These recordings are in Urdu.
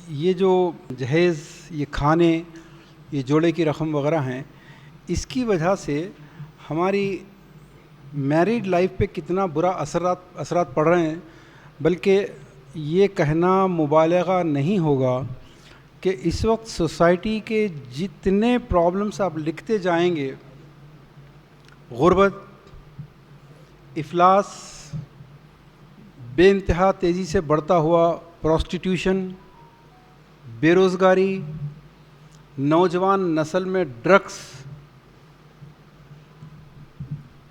یہ جو جہیز، یہ کھانے، یہ جوڑے کی رقم وغیرہ ہیں، اس کی وجہ سے ہماری میریڈ لائف پہ کتنا برا اثرات پڑ رہے ہیں. بلکہ یہ کہنا مبالغہ نہیں ہوگا کہ اس وقت سوسائٹی کے جتنے پرابلمس آپ لکھتے جائیں گے، غربت، افلاس، بے انتہا تیزی سے بڑھتا ہوا پروسٹیٹیوشن، بے روزگاری، نوجوان نسل میں ڈرگس،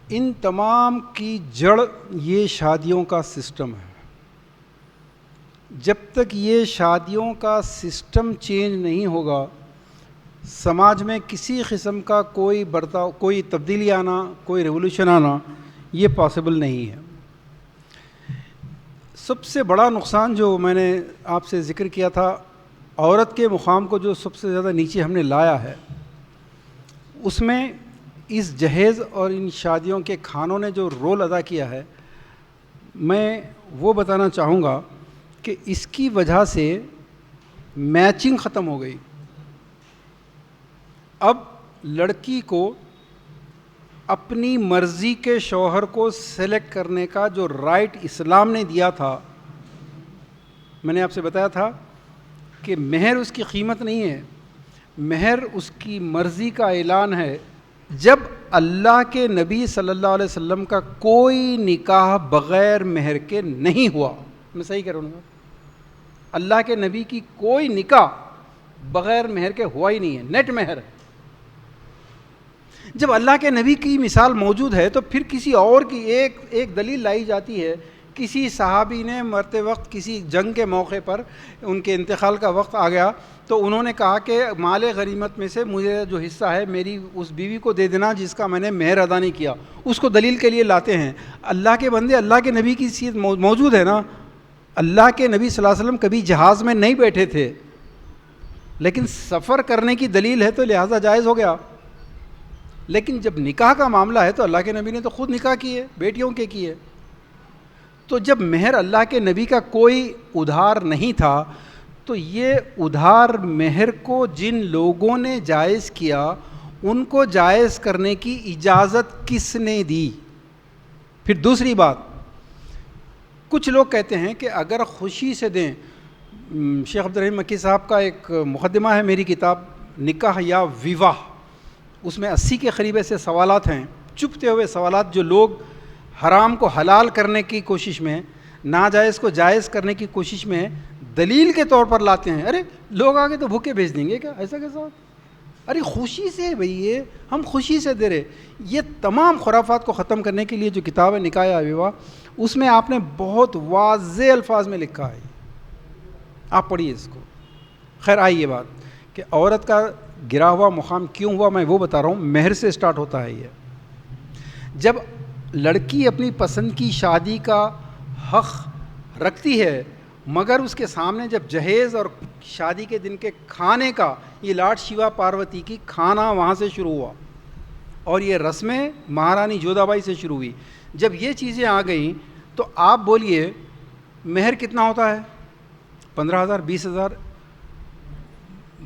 ان تمام کی جڑ یہ شادیوں کا سسٹم ہے. جب تک یہ شادیوں کا سسٹم چینج نہیں ہوگا، سماج میں کسی قسم کا کوئی برتاؤ، کوئی تبدیلی آنا، کوئی ریولوشن آنا یہ پاسبل نہیں ہے. سب سے بڑا نقصان جو میں نے آپ سے ذکر کیا تھا، عورت کے مقام کو جو سب سے زیادہ نیچے ہم نے لایا ہے، اس میں اس جہیز اور ان شادیوں کے کھانوں نے جو رول ادا کیا ہے، میں وہ بتانا چاہوں گا کہ اس کی وجہ سے میچنگ ختم ہو گئی. اب لڑکی کو اپنی مرضی کے شوہر کو سلیکٹ کرنے کا جو رائٹ اسلام نے دیا تھا، میں نے آپ سے بتایا تھا کہ مہر اس کی قیمت نہیں ہے، مہر اس کی مرضی کا اعلان ہے. جب اللہ کے نبی صلی اللہ علیہ وسلم کا کوئی نکاح بغیر مہر کے نہیں ہوا، میں صحیح کہہ رہا ہوں، اللہ کے نبی کی کوئی نکاح بغیر مہر کے ہوا ہی نہیں ہے، نیٹ مہر. جب اللہ کے نبی کی مثال موجود ہے تو پھر کسی اور کی ایک دلیل لائی جاتی ہے. کسی صحابی نے مرتے وقت کسی جنگ کے موقع پر ان کے انتقال کا وقت آ گیا تو انہوں نے کہا کہ مال غنیمت میں سے مجھے جو حصہ ہے میری اس بیوی کو دے دینا جس کا میں نے مہر ادا نہیں کیا. اس کو دلیل کے لیے لاتے ہیں. اللہ کے بندے، اللہ کے نبی کی چیز موجود ہے نا. اللہ کے نبی صلی اللہ علیہ وسلم کبھی جہاز میں نہیں بیٹھے تھے، لیکن سفر کرنے کی دلیل ہے تو لہٰذا جائز ہو گیا. لیکن جب نکاح کا معاملہ ہے تو اللہ کے نبی نے تو خود نکاح کیے، بیٹیوں کے کیے. تو جب مہر اللہ کے نبی کا کوئی ادھار نہیں تھا تو یہ ادھار مہر کو جن لوگوں نے جائز کیا ان کو جائز کرنے کی اجازت کس نے دی؟ پھر دوسری بات، کچھ لوگ کہتے ہیں کہ اگر خوشی سے دیں. شیخ عبدالرحیم مکی صاحب کا ایک مقدمہ ہے میری کتاب نکاح یا ویواہ، اس میں 80 کے قریب ایسے سوالات ہیں، چھپتے ہوئے سوالات جو لوگ حرام کو حلال کرنے کی کوشش میں، ناجائز کو جائز کرنے کی کوشش میں دلیل کے طور پر لاتے ہیں. ارے لوگ آگے تو بھوکے بھیج دیں گے کیا؟ ایسا کیسا؟ ارے خوشی سے بھئی، یہ ہم خوشی سے دے رہے. یہ تمام خرافات کو ختم کرنے کے لیے جو کتاب ہے نکاح یا ویواہ، اس میں آپ نے بہت واضح الفاظ میں لکھا ہے، آپ پڑھیے اس کو. خیر آئیے بات کہ عورت کا گرا ہوا مقام کیوں ہوا، میں وہ بتا رہا ہوں. مہر سے سٹارٹ ہوتا ہے یہ. جب لڑکی اپنی پسند کی شادی کا حق رکھتی ہے، مگر اس کے سامنے جب جہیز اور شادی کے دن کے کھانے کا، یہ لاڈ شیوا پاروتی کی کھانا وہاں سے شروع ہوا اور یہ رسمیں مہارانی جودھا بائی سے شروع ہوئی. جب یہ چیزیں آ گئیں تو آپ بولیے مہر کتنا ہوتا ہے؟ 15,000، 20,000.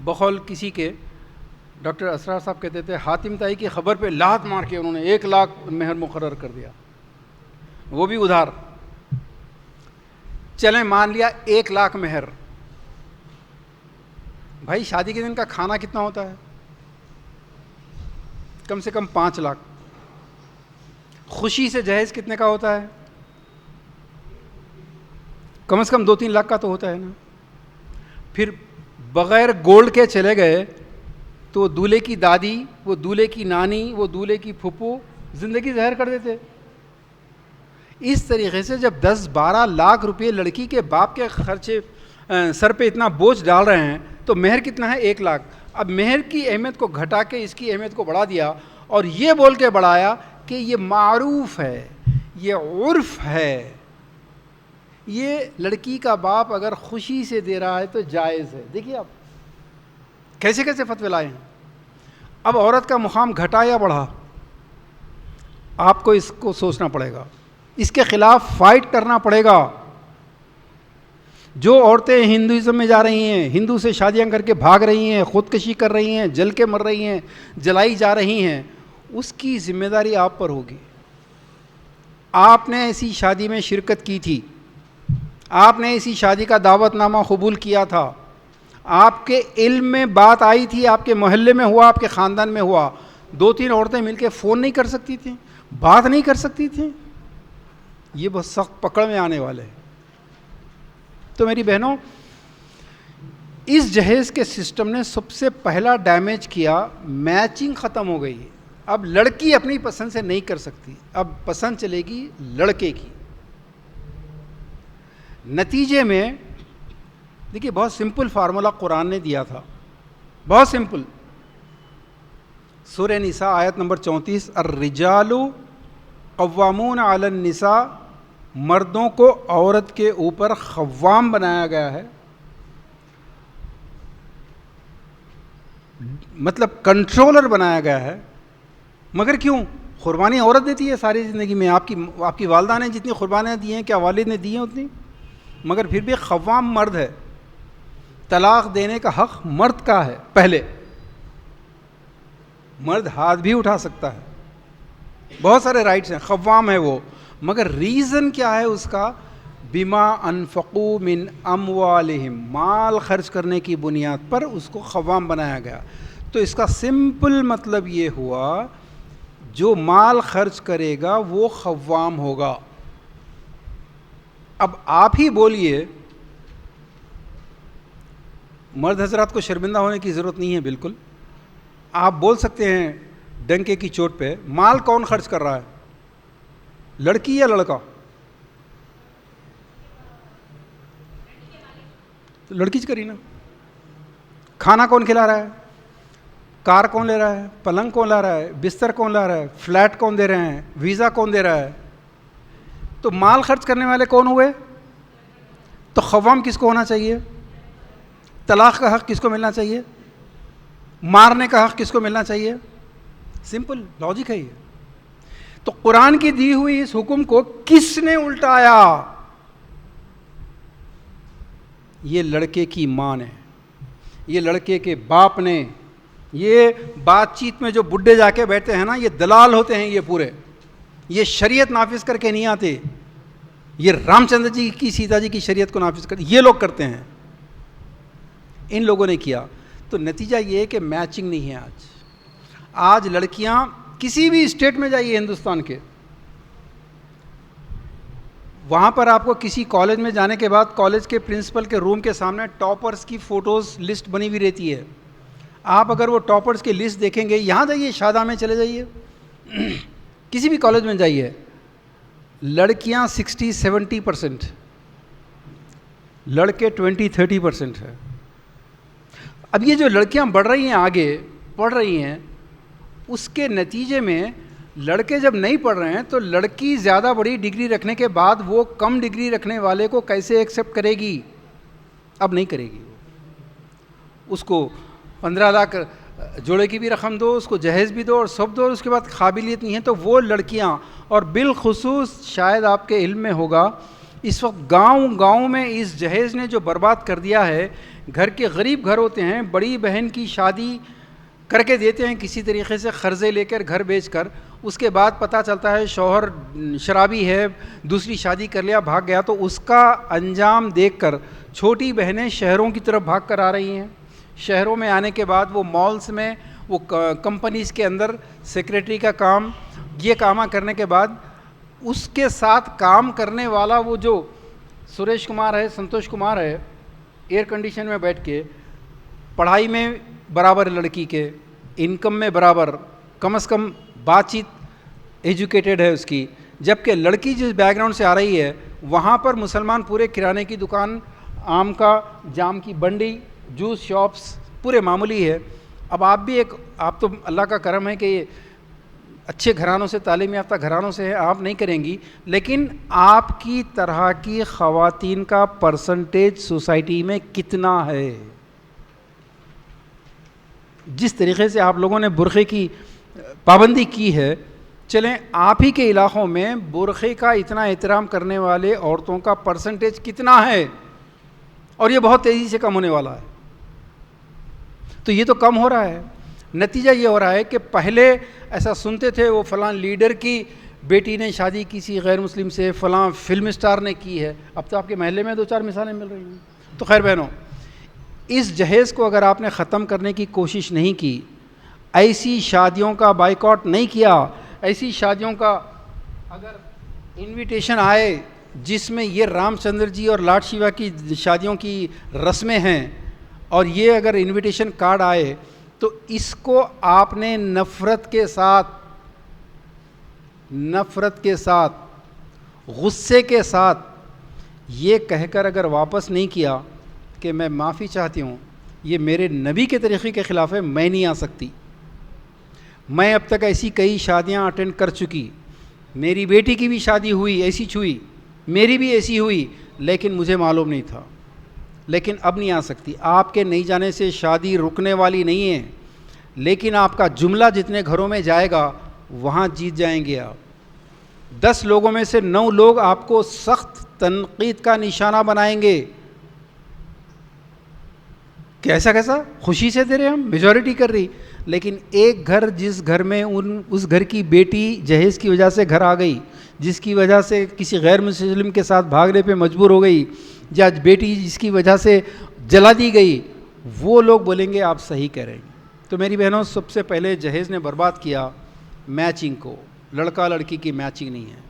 بقول کسی کے ڈاکٹر اسرار صاحب کہتے تھے حاتم طائی کی خبر پہ لات مار کے انہوں نے 1 لاکھ مہر مقرر کر دیا، وہ بھی ادھار. چلیں مان لیا 1 لاکھ مہر. بھائی شادی کے دن کا کھانا کتنا ہوتا ہے؟ کم سے کم 5 لاکھ. خوشی سے جہیز کتنے کا ہوتا ہے؟ کم سے کم 2-3 لاکھ کا تو ہوتا ہے نا. پھر بغیر گولڈ کے چلے گئے تو دولہے کی دادی، وہ دولہے کی نانی، وہ دولہے کی پھپھو زندگی زہر کر دیتے. اس طریقے سے جب 10-12 لاکھ روپے لڑکی کے باپ کے خرچے سر پہ اتنا بوجھ ڈال رہے ہیں تو مہر کتنا ہے؟ 1 لاکھ. اب مہر کی اہمیت کو گھٹا کے اس کی اہمیت کو بڑھا دیا اور یہ بول کے بڑھایا کہ یہ معروف ہے، یہ عرف ہے، یہ لڑکی کا باپ اگر خوشی سے دے رہا ہے تو جائز ہے. دیکھیے آپ کیسے کیسے فتوے لائے ہیں. اب عورت کا مقام گھٹا یا بڑھا، آپ کو اس کو سوچنا پڑے گا، اس کے خلاف فائٹ کرنا پڑے گا. جو عورتیں ہندوازم میں جا رہی ہیں، ہندو سے شادیاں کر کے بھاگ رہی ہیں، خودکشی کر رہی ہیں، جل کے مر رہی ہیں، جلائی جا رہی ہیں، اس کی ذمہ داری آپ پر ہوگی. آپ نے ایسی شادی میں شرکت کی تھی، آپ نے اسی شادی کا دعوت نامہ قبول کیا تھا، آپ کے علم میں بات آئی تھی، آپ کے محلے میں ہوا، آپ کے خاندان میں ہوا. 2-3 عورتیں مل کے فون نہیں کر سکتی تھیں، بات نہیں کر سکتی تھیں؟ یہ بہت سخت پکڑ میں آنے والے ہیں. تو میری بہنوں، اس جہیز کے سسٹم نے سب سے پہلا ڈیمیج کیا. میچنگ ختم ہو گئی. اب لڑکی اپنی پسند سے نہیں کر سکتی، اب پسند چلے گی لڑکے کی. نتیجے میں دیکھیے، بہت سمپل فارمولا قرآن نے دیا تھا، بہت سمپل. سورہ نساء آیت نمبر 34، الرجال قوامون علی النساء، مردوں کو عورت کے اوپر قوام بنایا گیا ہے، مطلب کنٹرولر بنایا گیا ہے. مگر کیوں؟ قربانی عورت دیتی ہے ساری زندگی میں. آپ کی والدہ نے جتنی قربانیاں دی ہیں، کیا والد نے دی ہیں اتنی؟ مگر پھر بھی قوام مرد ہے. طلاق دینے کا حق مرد کا ہے. پہلے مرد ہاتھ بھی اٹھا سکتا ہے، بہت سارے رائٹس ہیں، قوام ہے وہ. مگر ریزن کیا ہے اس کا؟ بما انفقوا من اموالہم، مال خرچ کرنے کی بنیاد پر اس کو قوام بنایا گیا. تو اس کا سمپل مطلب یہ ہوا، جو مال خرچ کرے گا وہ قوام ہوگا. اب آپ ہی بولیے، مرد حضرات کو شرمندہ ہونے کی ضرورت نہیں ہے بالکل. آپ بول سکتے ہیں ڈنکے کی چوٹ پہ، مال کون خرچ کر رہا ہے، لڑکی یا لڑکا؟ تو لڑکی کری نا. کھانا کون کھلا رہا ہے، کار کون لے رہا ہے، پلنگ کون لا رہا ہے، بستر کون لا رہا ہے، فلیٹ کون دے رہے ہیں، ویزا کون دے رہا ہے؟ تو مال خرچ کرنے والے کون ہوئے؟ تو قوام کس کو ہونا چاہیے؟ طلاق کا حق کس کو ملنا چاہیے؟ مارنے کا حق کس کو ملنا چاہیے؟ سمپل لاجک ہے یہ. تو قرآن کی دی ہوئی اس حکم کو کس نے الٹایا؟ یہ لڑکے کی ماں نے، یہ لڑکے کے باپ نے. یہ بات چیت میں جو بڈھے جا کے بیٹھتے ہیں نا، یہ دلال ہوتے ہیں. یہ پورے، یہ شریعت نافذ کر کے نہیں آتے. یہ رام چندر جی کی، سیتا جی کی شریعت کو نافذ کرتے یہ لوگ کرتے ہیں. ان لوگوں نے کیا. تو نتیجہ یہ ہے کہ میچنگ نہیں ہے. آج لڑکیاں کسی بھی اسٹیٹ میں جائیے ہندوستان کے، وہاں پر آپ کو کسی کالج میں جانے کے بعد کالج کے پرنسپل کے روم کے سامنے ٹاپرز کی فوٹوز لسٹ بنی ہوئی رہتی ہے. آپ اگر وہ ٹاپرز کی لسٹ دیکھیں گے، یہاں جائیے شادہ میں چلے جائیے، کسی بھی کالج میں جائیے، لڑکیاں 60-70%، لڑکے 20-30% ہے. اب یہ جو لڑکیاں بڑھ رہی ہیں، آگے پڑھ رہی ہیں، اس کے نتیجے میں لڑکے جب نہیں پڑھ رہے ہیں تو لڑکی زیادہ بڑی ڈگری رکھنے کے بعد وہ کم ڈگری رکھنے والے کو کیسے ایکسیپٹ کرے گی؟ اب نہیں کرے گی. اس کو 15 لاکھ جوڑے کی بھی رقم دو، اس کو جہیز بھی دو اور سب دو، اور اس کے بعد قابلیت نہیں ہے. تو وہ لڑکیاں، اور بالخصوص شاید آپ کے علم میں ہوگا، اس وقت گاؤں گاؤں میں اس جہیز نے جو برباد کر دیا ہے. گھر کے غریب گھر ہوتے ہیں، بڑی بہن کی شادی کر کے دیتے ہیں کسی طریقے سے، قرضے لے کر، گھر بیچ کر. اس کے بعد پتہ چلتا ہے شوہر شرابی ہے، دوسری شادی کر لیا، بھاگ گیا. تو اس کا انجام دیکھ کر چھوٹی بہنیں شہروں کی طرف بھاگ کر آ رہی ہیں. شہروں میں آنے کے بعد وہ مالز میں، وہ کمپنیز کے اندر سیکریٹری کا کام، یہ کام کرنے کے بعد اس کے ساتھ کام کرنے والا وہ جو سریش کمار ہے، سنتوش کمار ہے، ایئر کنڈیشن میں بیٹھ کے، پڑھائی میں برابر لڑکی کے، انکم میں برابر، کم از کم بات چیت ایجوکیٹڈ ہے اس کی. جبکہ لڑکی جس بیک گراؤنڈ سے آ رہی ہے، وہاں پر مسلمان پورے کرانے کی دکان، آم کا جام کی بنڈی، جوس شاپس پورے معمولی ہے. اب آپ بھی آپ تو اللہ کا کرم ہے کہ یہ اچھے گھرانوں سے، تعلیم یافتہ گھرانوں سے ہیں، آپ نہیں کریں گی، لیکن آپ کی طرح کی خواتین کا پرسنٹیج سوسائٹی میں کتنا ہے؟ جس طریقے سے آپ لوگوں نے برقعے کی پابندی کی ہے، چلیں آپ ہی کے علاقوں میں برقعے کا اتنا احترام کرنے والے عورتوں کا پرسنٹیج کتنا ہے؟ اور یہ بہت تیزی سے کم ہونے والا ہے. تو یہ تو کم ہو رہا ہے. نتیجہ یہ ہو رہا ہے کہ پہلے ایسا سنتے تھے وہ فلاں لیڈر کی بیٹی نے شادی کسی غیر مسلم سے، فلاں فلم اسٹار نے کی ہے. اب تو آپ کے محلے میں 2-4 مثالیں مل رہی ہیں. تو خیر بہنوں، اس جہیز کو اگر آپ نے ختم کرنے کی کوشش نہیں کی، ایسی شادیوں کا بائیکاٹ نہیں کیا، ایسی شادیوں کا اگر انویٹیشن آئے جس میں یہ رام چندر جی اور لاڈ شیوا کی شادیوں کی رسمیں ہیں، اور یہ اگر انویٹیشن کارڈ آئے، تو اس کو آپ نے نفرت کے ساتھ غصے کے ساتھ یہ کہہ کر اگر واپس نہیں کیا کہ میں معافی چاہتی ہوں، یہ میرے نبی کے طریقے کے خلاف ہے، میں نہیں آ سکتی. میں اب تک ایسی کئی شادیاں اٹینڈ کر چکی، میری بیٹی کی بھی شادی ہوئی، ایسی چھوئی، میری بھی ایسی ہوئی، لیکن مجھے معلوم نہیں تھا. لیکن اب نہیں آ سکتی. آپ کے نہیں جانے سے شادی رکنے والی نہیں ہے، لیکن آپ کا جملہ جتنے گھروں میں جائے گا وہاں جیت جائیں گے آپ. 10 لوگوں میں سے 9 لوگ آپ کو سخت تنقید کا نشانہ بنائیں گے. کیسا خوشی سے دے رہے ہم، میجورٹی کر رہی. لیکن ایک گھر، جس گھر میں اس گھر کی بیٹی جہیز کی وجہ سے گھر آ گئی، جس کی وجہ سے کسی غیر مسلم کے ساتھ بھاگنے پہ مجبور ہو گئی، یا بیٹی جس کی وجہ سے جلا دی گئی، وہ لوگ بولیں گے آپ صحیح کہہ رہے ہیں. تو میری بہنوں، سب سے پہلے جہیز نے برباد کیا میچنگ کو. لڑکا لڑکی کی میچنگ نہیں ہے.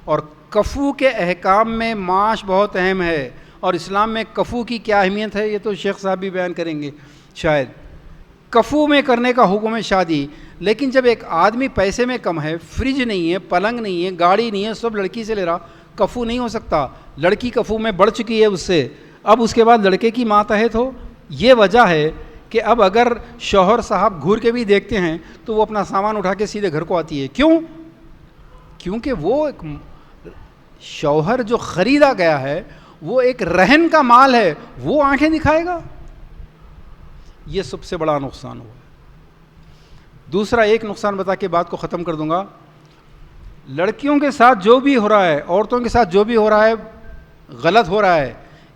اور کفو کے احکام میں معاش بہت اہم ہے، اور اسلام میں کفو کی کیا اہمیت ہے یہ تو شیخ صاحب بھی بیان کریں گے شاید. کفو میں کرنے کا حکم ہے شادی. لیکن جب ایک آدمی پیسے میں کم ہے، فریج نہیں ہے، پلنگ نہیں ہے، گاڑی نہیں ہے، سب لڑکی سے لے رہا، کفو نہیں ہو سکتا. لڑکی کفو میں بڑھ چکی ہے اس سے، اب اس کے بعد لڑکے کی ماتحت ہو. یہ وجہ ہے کہ اب اگر شوہر صاحب گھور کے بھی دیکھتے ہیں تو وہ اپنا سامان اٹھا کے سیدھے گھر کو آتی ہے. کیوں؟ کیونکہ وہ ایک شوہر جو خریدا گیا ہے وہ ایک رہن کا مال ہے، وہ آنکھیں دکھائے گا. یہ سب سے بڑا نقصان ہوا. دوسرا ایک نقصان بتا کے بات کو ختم کر دوں گا. لڑکیوں کے ساتھ جو بھی ہو رہا ہے، عورتوں کے ساتھ جو بھی ہو رہا ہے، غلط ہو رہا ہے.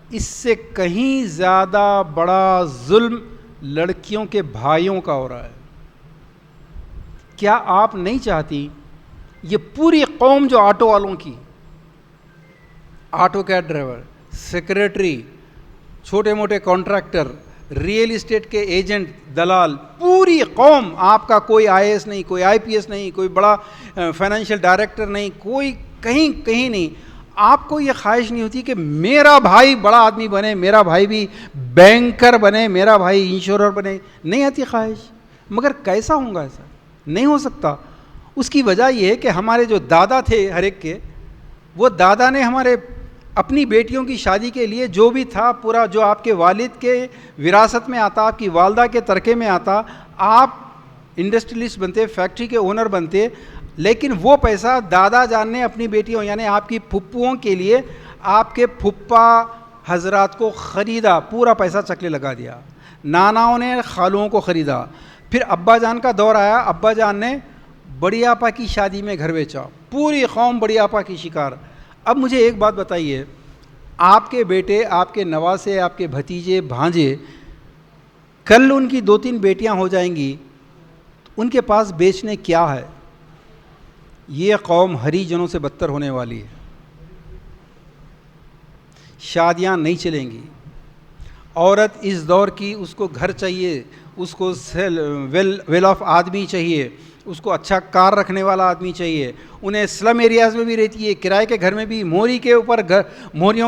اس سے کہیں زیادہ بڑا ظلم لڑکیوں کے بھائیوں کا ہو رہا ہے. کیا آپ نہیں چاہتی یہ پوری قوم جو آٹو والوں کی، آٹو کیب ڈرائیور، سیکریٹری، چھوٹے موٹے کانٹریکٹر، ریئل اسٹیٹ کے ایجنٹ، دلال، پوری قوم، آپ کا کوئی آئی اے ایس نہیں، کوئی آئی پی ایس نہیں، کوئی بڑا فائنینشیل ڈائریکٹر نہیں، کوئی کہیں نہیں، آپ کو یہ خواہش نہیں ہوتی کہ میرا بھائی بڑا آدمی بنے، میرا بھائی بھی بینکر بنے، میرا بھائی انشورر بنے. نہیں آتی خواہش. مگر کیسا ہوں گا؟ ایسا نہیں ہو سکتا. اس کی وجہ یہ ہے کہ ہمارے جو دادا تھے ہر ایک کے، وہ دادا نے ہمارے اپنی بیٹیوں کی شادی کے لیے جو بھی تھا پورا، جو آپ کے والد کے وراثت میں آتا، آپ کی والدہ کے ترکے میں آتا، آپ انڈسٹریلسٹ بنتے، فیکٹری کے اونر بنتے، لیکن وہ پیسہ دادا جان نے اپنی بیٹیوں یعنی آپ کی پھپھوؤں کے لیے آپ کے پھپھا حضرات کو خریدا، پورا پیسہ چکلے لگا دیا. ناناؤں نے خالوؤں کو خریدا. پھر ابا جان کا دور آیا، ابا جان نے بڑی آپا کی شادی میں گھر بیچا، پوری قوم بڑی آپا کی شکار. اب مجھے ایک بات بتائیے، آپ کے بیٹے، آپ کے نواسے، آپ کے بھتیجے، بھانجے، کل ان کی 2-3 بیٹیاں ہو جائیں گی، ان کے پاس بیچنے کیا ہے؟ یہ قوم ہری جنوں سے بدتر ہونے والی ہے. شادیاں نہیں چلیں گی. عورت اس دور کی، اس کو گھر چاہیے، اس کو ویل آف آدمی چاہیے، اس کو اچھا کار رکھنے والا آدمی چاہیے. انہیں سلم ایریاز میں بھی رہتی ہے، کرائے کے گھر میں بھی، موریوں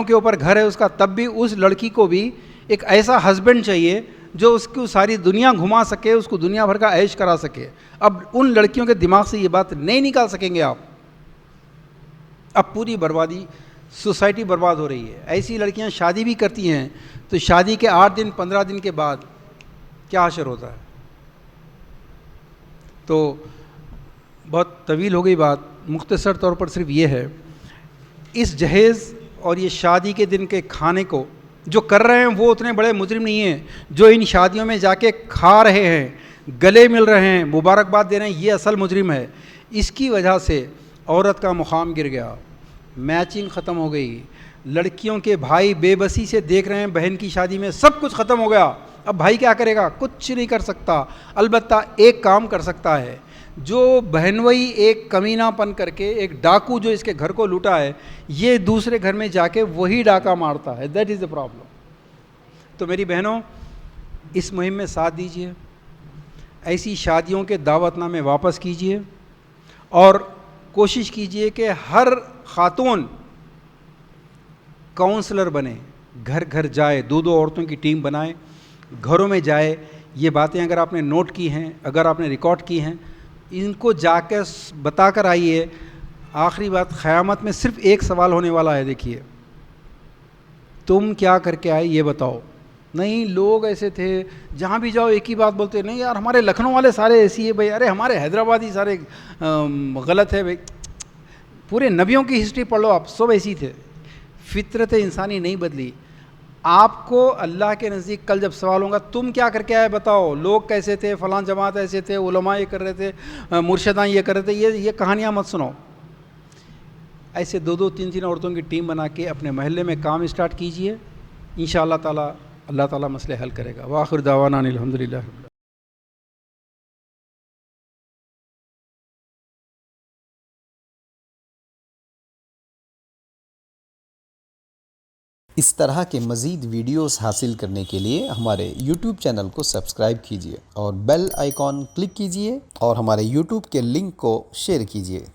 کے اوپر گھر ہے اس کا، تب بھی اس لڑکی کو بھی ایک ایسا ہسبینڈ چاہیے جو اس کو ساری دنیا گھما سکے، اس کو دنیا بھر کا عیش کرا سکے. اب ان لڑکیوں کے دماغ سے یہ بات نہیں نکال سکیں گے آپ. اب پوری بربادی، سوسائٹی برباد ہو رہی ہے. ایسی لڑکیاں شادی بھی کرتی ہیں تو شادی کے 8 دن 15 دن کے بعد کیا حشر ہوتا ہے. تو بہت طویل ہو گئی بات، مختصر طور پر صرف یہ ہے، اس جہیز اور یہ شادی کے دن کے کھانے کو جو کر رہے ہیں وہ اتنے بڑے مجرم نہیں ہیں. جو ان شادیوں میں جا کے کھا رہے ہیں، گلے مل رہے ہیں، مبارکباد دے رہے ہیں، یہ اصل مجرم ہے. اس کی وجہ سے عورت کا مقام گر گیا، میچنگ ختم ہو گئی، لڑکیوں کے بھائی بے بسی سے دیکھ رہے ہیں بہن کی شادی میں سب کچھ ختم ہو گیا، اب بھائی کیا کرے گا؟ کچھ نہیں کر سکتا، البتہ ایک کام کر سکتا ہے، جو بہنوئی ایک کمینہ پن کر کے ایک ڈاکو جو اس کے گھر کو لوٹا ہے، یہ دوسرے گھر میں جا کے وہی ڈاکہ مارتا ہے. That is the problem. تو میری بہنوں، اس مہم میں ساتھ دیجیے، ایسی شادیوں کے دعوت نامے واپس کیجیے، اور کوشش کیجیے کہ ہر خاتون کاؤنسلر بنے، گھر گھر جائے، دو دو عورتوں کی ٹیم بنائے، گھروں میں جائے. یہ باتیں اگر آپ نے نوٹ کی ہیں، اگر آپ نے ریکارڈ کی ہیں، ان کو جا کے بتا کر آئیے. آخری بات، قیامت میں صرف ایک سوال ہونے والا ہے، دیکھیے، تم کیا کر کے آئے یہ بتاؤ. نہیں، لوگ ایسے تھے، جہاں بھی جاؤ ایک ہی بات بولتے، نہیں یار ہمارے لکھنؤ والے سارے ایسی ہے بھائی، ارے ہمارے حیدرآبادی سارے غلط ہے بھائی. پورے نبیوں کی ہسٹری پڑھ لو آپ، سب ایسی تھے. فطرت انسانی نہیں بدلی. آپ کو اللہ کے نزدیک کل جب سوال ہوگا تم کیا کر کے آئے بتاؤ، لوگ کیسے تھے، فلاں جماعت ایسے تھے، علماء یہ کر رہے تھے، مرشداں یہ کر رہے تھے، یہ کہانیاں مت سنو. ایسے دو دو تین تین عورتوں کی ٹیم بنا کے اپنے محلے میں کام اسٹارٹ کیجئے، انشاءاللہ تعالی اللہ تعالیٰ مسئلے حل کرے گا. وآخر دعوانا ان الحمدللہ. اس طرح کے مزید ویڈیوز حاصل کرنے کے لیے ہمارے YouTube چینل کو سبسکرائب کیجیے اور بیل آئیکن کلک کیجیے اور ہمارے YouTube کے لنک کو شیئر کیجیے.